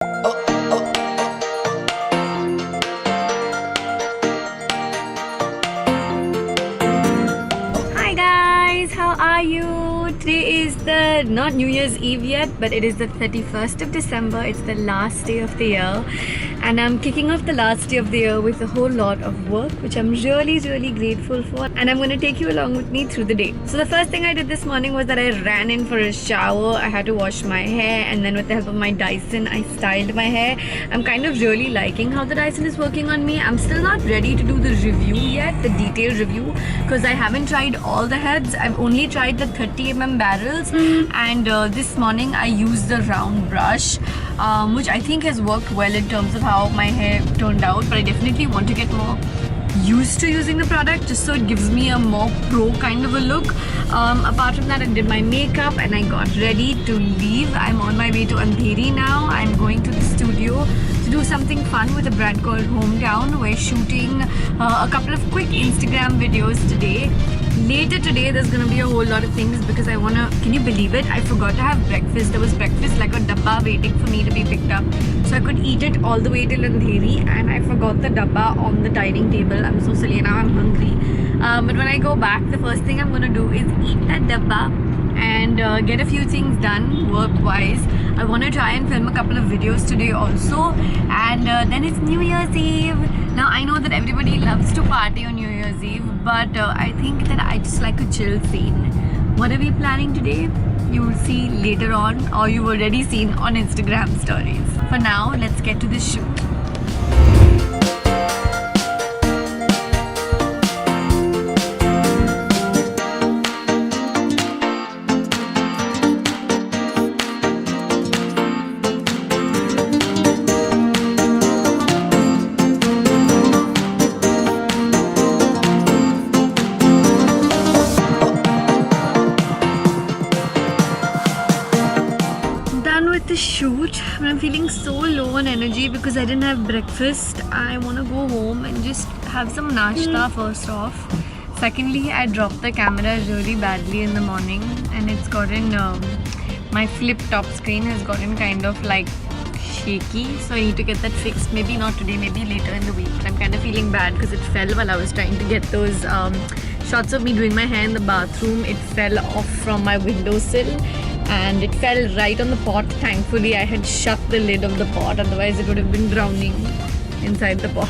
Hi guys, how are you? Today is the not New Year's Eve yet, but it is the 31st of December. It's the last day of the year, and I'm kicking off the last day of the year with a whole lot of work, which I'm really grateful for, and I'm going to take you along with me through the day. So the first thing I did this morning was that I ran in for a shower. I had to wash my hair, and then with the help of my Dyson, I styled my hair. I'm kind of really liking how the Dyson is working on me. I'm still not ready to do the review yet, the detailed review, because I haven't tried all the heads. I've only tried the 30mm barrels, and this morning I used the round brush, which I think has worked well in terms of how my hair turned out, but I definitely want to get more used to using the product just so it gives me a more pro kind of a look. Apart from that, I did my makeup and I got ready to leave. I'm on my way to Andheri now. I'm going to the studio to do something fun with a brand called Hometown. We're shooting a couple of quick Instagram videos today. Later today there's gonna be a whole lot of things because I wanna, can you believe it? I forgot to have breakfast. There was breakfast like a dabba waiting for me to be picked up, so I could eat it all the way till Andheri, and I forgot the dabba on the dining table. I'm so silly, now I'm hungry. But when I go back, the first thing I'm gonna do is eat that dabba and get a few things done work-wise. I want to try and film a couple of videos today also, and then it's New Year's Eve. Now I know that everybody loves to party on New Year's Eve, but I think that I just like a chill scene. What are we planning today? You will see later on, or you've already seen on Instagram stories. For now, let's get to the shoot. The shoot, but I'm feeling so low on energy because I didn't have breakfast. I want to go home and just have some nashta first off. Secondly, I dropped the camera really badly in the morning, and it's gotten my flip top screen has gotten kind of like shaky, so I need to get that fixed. Maybe not today, maybe later in the week. But I'm kind of feeling bad because it fell while I was trying to get those shots of me doing my hair in the bathroom. It fell off from my windowsill and it fell right on the pot. Thankfully I had shut the lid of the pot, otherwise it would have been drowning inside the pot.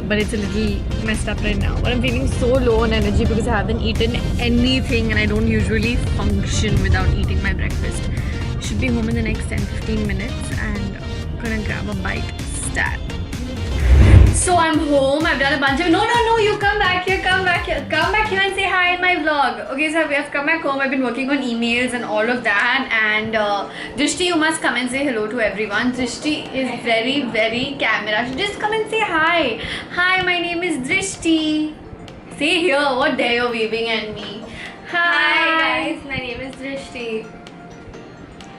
But it's a little messed up right now. But I'm feeling so low on energy because I haven't eaten anything, and I don't usually function without eating my breakfast. Should be home in the next 10-15 minutes, and I'm gonna grab a bite stat. So I'm home. I've done a bunch of... No, you come back here, come back here and say hi in my vlog. Okay, so we have come back home. I've been working on emails and all of that, and Drishti, you must come and say hello to everyone. Drishti is very camera. So just come and say hi. Hi, my name is Drishti. Say here, what dare you're waving at me. Hi guys, my name is Drishti.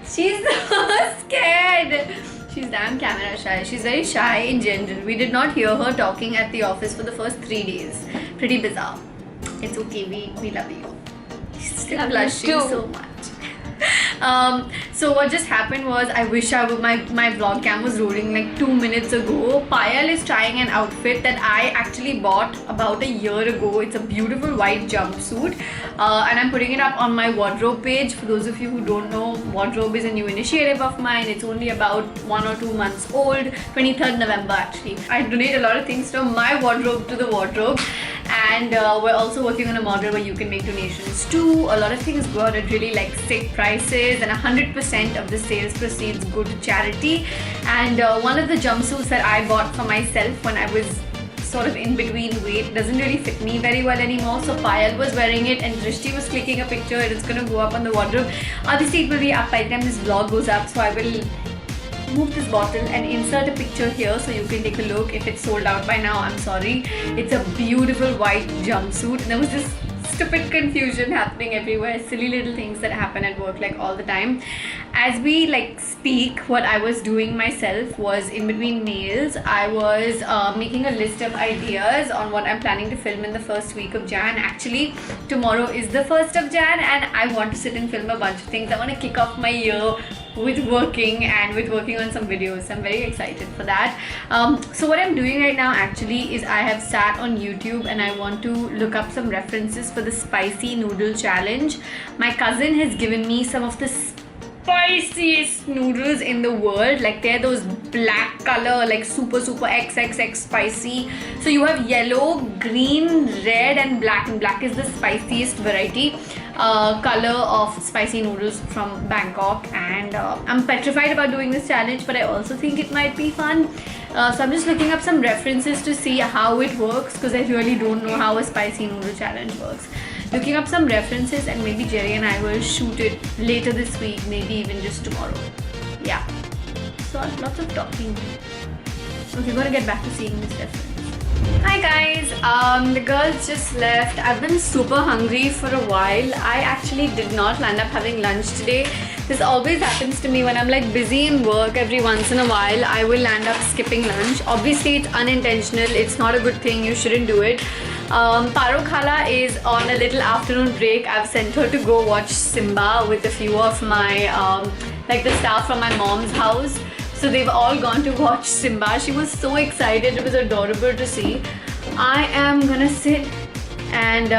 She's so scared. She's damn camera shy. She's very shy in general. We did not hear her talking at the office for the first 3 days. Pretty bizarre. It's okay, we love you. She's still blushing so much. So what just happened was, I wish my vlog cam was rolling like 2 minutes ago. Payal is trying an outfit that I actually bought about a year ago. It's a beautiful white jumpsuit, and I'm putting it up on my wardrobe page. For those of you who don't know, wardrobe is a new initiative of mine. It's only about 1 or 2 months old. 23rd November actually. I donate a lot of things from my wardrobe to the wardrobe, and we're also working on a model where you can make donations too. A lot of things go out at really like sick prices, and 100% of the sales proceeds go to charity. And one of the jumpsuits that I bought for myself when I was sort of in between weight doesn't really fit me very well anymore, so Payal was wearing it and Drishti was clicking a picture, and it's gonna go up on the wardrobe. Obviously it will be up by the time this vlog goes up, so I will move this bottle and insert a picture here so you can take a look. If it's sold out by now, I'm sorry. It's a beautiful white jumpsuit. There was this stupid confusion happening everywhere, silly little things that happen at work like all the time. As we like speak, what I was doing myself was, in between nails, I was making a list of ideas on what I'm planning to film in the first week of Jan. Actually, tomorrow is the 1st of Jan and I want to sit and film a bunch of things. I want to kick off my year with working and with working on some videos. I'm very excited for that. So what I'm doing right now actually is I have sat on YouTube and I want to look up some references for the spicy noodle challenge. My cousin has given me some of the spiciest noodles in the world. Like they're those black color, like super XXX spicy. So you have yellow, green, red and black, and black is the spiciest variety color of spicy noodles from Bangkok. And I'm petrified about doing this challenge, but I also think it might be fun. So I'm just looking up some references to see how it works, because I really don't know how a spicy noodle challenge works. Looking up some references, and maybe Jerry and I will shoot it later this week, maybe even just tomorrow. Yeah. So lots of talking. Okay, gotta get back to seeing this reference. Hi guys, the girls just left. I've been super hungry for a while. I actually did not land up having lunch today. This always happens to me when I'm like busy in work. Every once in a while I will land up skipping lunch. Obviously it's unintentional, it's not a good thing, you shouldn't do it. Paro Khala is on a little afternoon break. I've sent her to go watch Simba with a few of my like the staff from my mom's house. So they've all gone to watch Simba. She was so excited, it was adorable to see. I am gonna sit and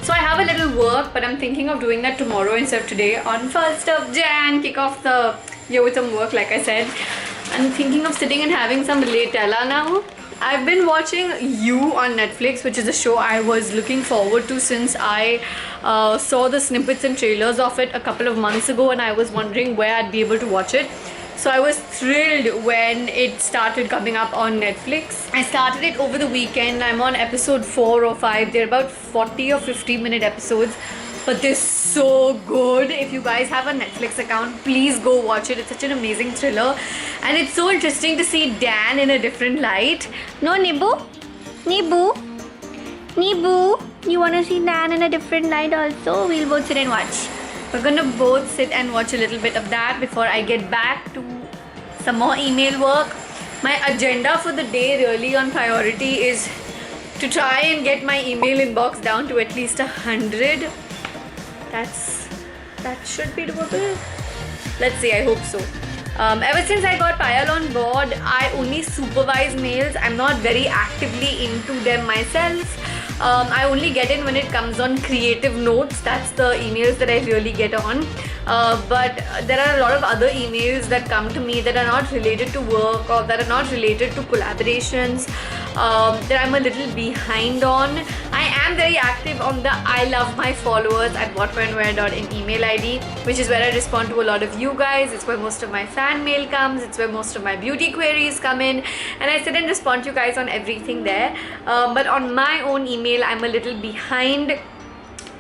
so I have a little work, but I'm thinking of doing that tomorrow instead of today. On 1st of Jan, kick off the year with some work, like I said. I'm thinking of sitting and having some Letella now. I've been watching You on Netflix, which is a show I was looking forward to since I saw the snippets and trailers of it a couple of months ago, and I was wondering where I'd be able to watch it. So I was thrilled when it started coming up on Netflix. I started it over the weekend. I'm on episode 4 or 5. They're about 40 or 50-minute episodes, but they're so good. If you guys have a Netflix account, please go watch it. It's such an amazing thriller, and it's so interesting to see Dan in a different light. No, Nibu? Nibu? Nibu? You want to see Dan in a different light also? We'll both sit and watch. We're gonna both sit and watch a little bit of that before I get back to some more email work. My agenda for the day really on priority is to try and get my email inbox down to at least 100. That should be doable. Let's see, I hope so. Ever since I got Payal on board, I only supervise mails. I'm not very actively into them myself. I only get in when it comes on creative notes. That's the emails that I really get on. But there are a lot of other emails that come to me that are not related to work or that are not related to collaborations that I'm a little behind on. I am very active on the I love my followers at whatwhenwhere.in email ID, which is where I respond to a lot of you guys. It's where most of my fan mail comes. It's where most of my beauty queries come in, and I sit and respond to you guys on everything there. But on my own email, I'm a little behind.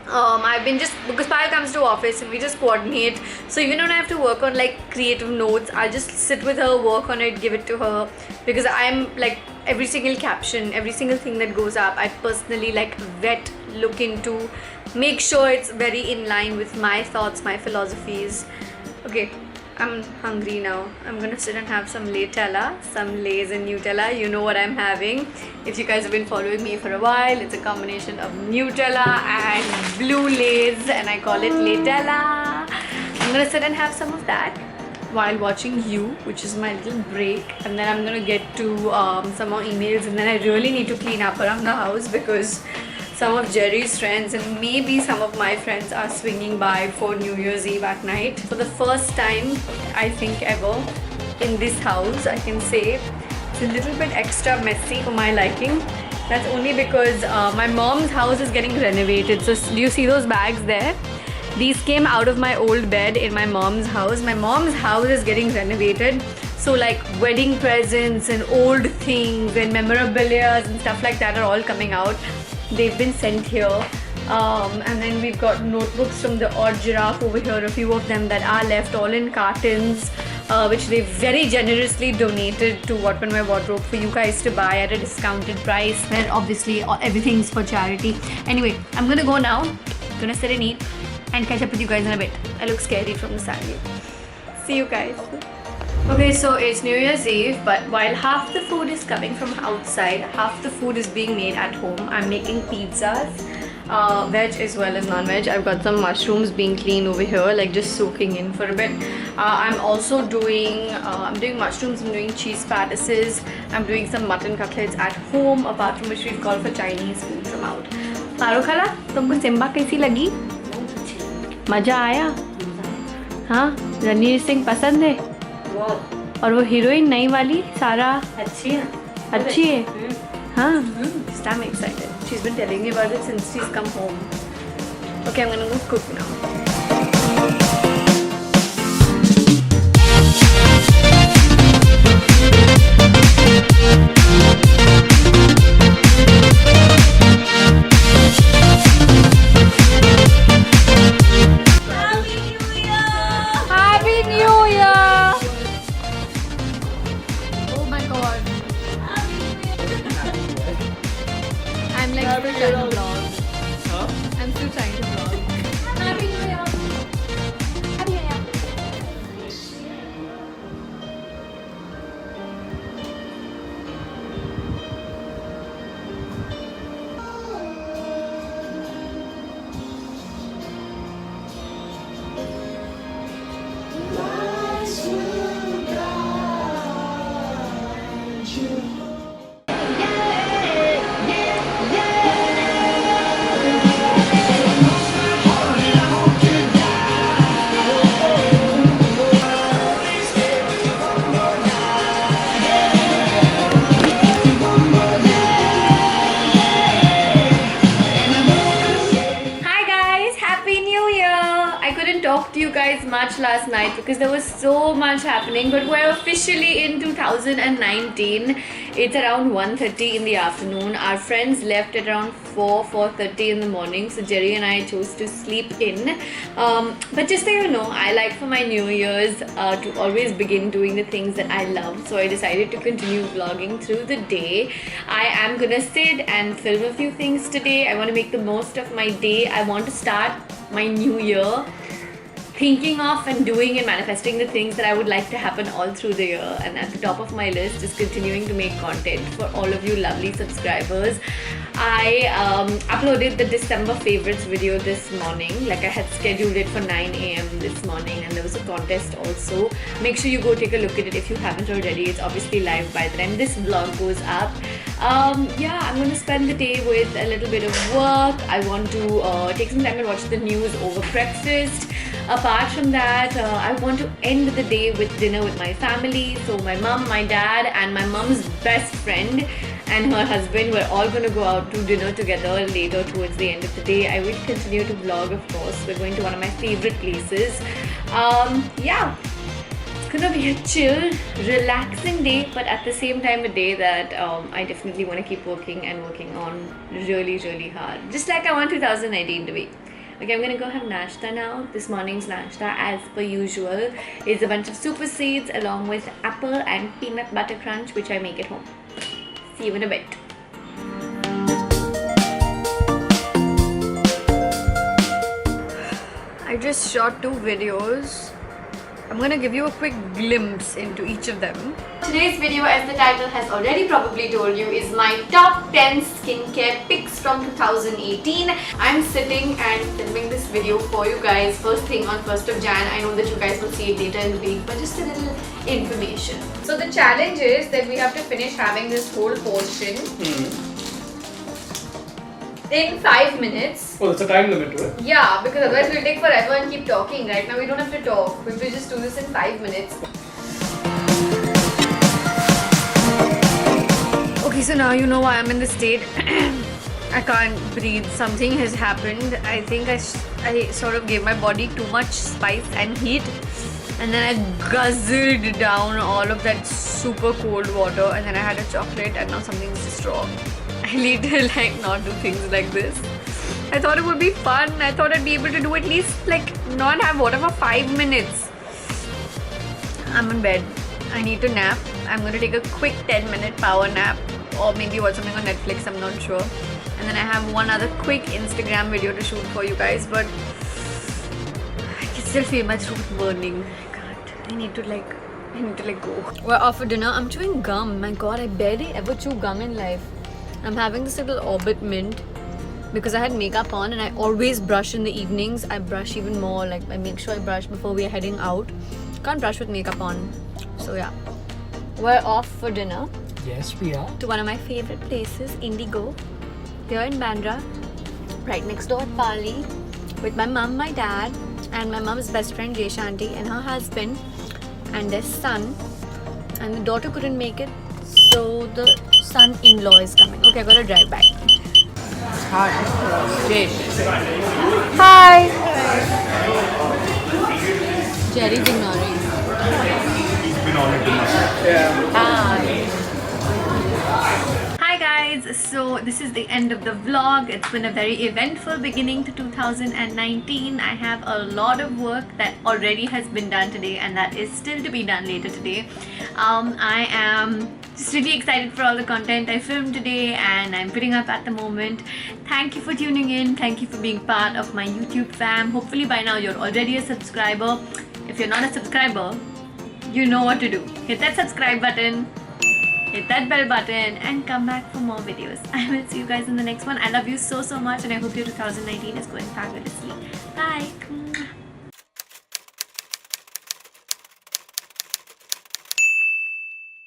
I've been just, because Payal comes to office and we just coordinate, so even when I have to work on like creative notes, I just sit with her, work on it, give it to her, because I'm like every single caption, every single thing that goes up, I personally like vet, look into, make sure it's very in line with my thoughts, my philosophies. Okay, I'm hungry now. I'm gonna sit and have some Letella, some Lays and Nutella. You know what I'm having. If you guys have been following me for a while, it's a combination of Nutella and blue Lays, and I call it Letella. I'm gonna sit and have some of that while watching You, which is my little break, and then I'm gonna get to some more emails, and then I really need to clean up around the house because some of Jerry's friends and maybe some of my friends are swinging by for New Year's Eve at night. For the first time, I think ever, in this house, I can say it's a little bit extra messy for my liking. That's only because my mom's house is getting renovated. So do you see those bags there? These came out of my old bed in my mom's house. My mom's house is getting renovated. So like wedding presents and old things and memorabilia and stuff like that are all coming out. They've been sent here, and then we've got notebooks from the Odd Giraffe over here, a few of them that are left, all in cartons, which they very generously donated to What When Wear Wardrobe for you guys to buy at a discounted price, and obviously everything's for charity. Anyway, I'm gonna go now, gonna sit and eat and catch up with you guys in a bit. I look scary from the side. See you guys. Okay, so it's New Year's Eve, but while half the food is coming from outside, half the food is being made at home. I'm making pizzas. veg as well as non-veg. I've got some mushrooms being cleaned over here, like just soaking in for a bit. I'm also doing mushrooms, I'm doing cheese patties, I'm doing some mutton cutlets at home, apart from which we've called for Chinese food from out. पारो खाला, तुमको Simba कैसी लगी? मजा आया? हाँ, रणवीर सिंह पसंद है? और वो हीरोइन नई वाली सारा अच्छी है? हाँ, I'm excited. She's been telling me about it since she's come home. Okay, I'm gonna go cook now. I'm still trying to vlog. Happy New Year! Happy New Year! Talk to you guys much last night because there was so much happening, but we're officially in 2019. It's around 1:30 in the afternoon. Our friends left at around 4:30 in the morning, so Jerry and I chose to sleep in. But just so you know, I like for my New Year's to always begin doing the things that I love, so I decided to continue vlogging through the day. I am gonna sit and film a few things today. I want to make the most of my day. I want to start my new year thinking of and doing and manifesting the things that I would like to happen all through the year, and at the top of my list is continuing to make content for all of you lovely subscribers. I uploaded the December favorites video this morning, like I had scheduled it for 9 AM this morning, and there was a contest also. Make sure you go take a look at it if you haven't already. It's obviously live by the time this vlog goes up. Yeah, I'm going to spend the day with a little bit of work. I want to take some time and watch the news over breakfast. Apart from that, I want to end the day with dinner with my family. So my mom, my dad and my mom's best friend and her husband, we're all going to go out to dinner together later towards the end of the day. I will continue to vlog, of course. We're going to one of my favorite places. Yeah, it's gonna be a chill, relaxing day, but at the same time a day that I definitely want to keep working and working on really, really hard, just like I want 2019 to be. Okay, I'm gonna go have nashta now. This morning's nashta, as per usual, is a bunch of super seeds along with apple and peanut butter crunch, which I make at home. See you in a bit. I just shot 2 videos. I'm gonna give you a quick glimpse into each of them. Today's video, as the title has already probably told you, is my top 10 skincare picks from 2018. I'm sitting and filming this video for you guys first thing on 1st of Jan. I know that you guys will see it later in the week, but just a little information. So the challenge is that we have to finish having this whole portion in 5 minutes. Oh, there's a time limit to it? Yeah, because otherwise we'll take forever and keep talking. Right now we don't have to talk. We will just do this in 5 minutes. Okay, so now you know why I'm in this state. I can't breathe. Something has happened. I think I sort of gave my body too much spice and heat, and then I guzzled down all of that super cold water, and then I had a chocolate, and now something's just wrong. I need to not do things like this. I thought it would be fun. I thought I'd be able to do at least not have water for 5 minutes. I'm in bed. I need to nap. I'm going to take a quick 10-minute power nap, or maybe watch something on Netflix, I'm not sure. And then I have one other quick Instagram video to shoot for you guys, but I can still feel my throat burning. I can't. I need to let go. We're off for dinner. I'm chewing gum. My god, I barely ever chew gum in life. I'm having this little Orbit mint because I had makeup on and I always brush in the evenings. I brush even more, like I make sure I brush before we are heading out. Can't brush with makeup on. So yeah, we're off for dinner Yes, we are. to one of my favorite places, Indigo, here in Bandra, right next door at Pali, with my mum, my dad, and my mum's best friend Jay Shanti and her husband and their son. And the daughter couldn't make it, so the son-in-law is coming. Okay, I gotta drive back. Hi. Jay. Hi. Jerry's ignoring. Hi guys, so this is the end of the vlog. It's been a very eventful beginning to 2019. I have a lot of work that already has been done today and that is still to be done later today. I am just really excited for all the content I filmed today and I'm putting up at the moment. Thank you for tuning in. Thank you for being part of my YouTube fam. Hopefully by now you're already a subscriber. If you're not a subscriber, you know what to do. Hit that subscribe button, hit that bell button and come back for more videos. I will see you guys in the next one. I love you so much and I hope your 2019 is going fabulously. Bye.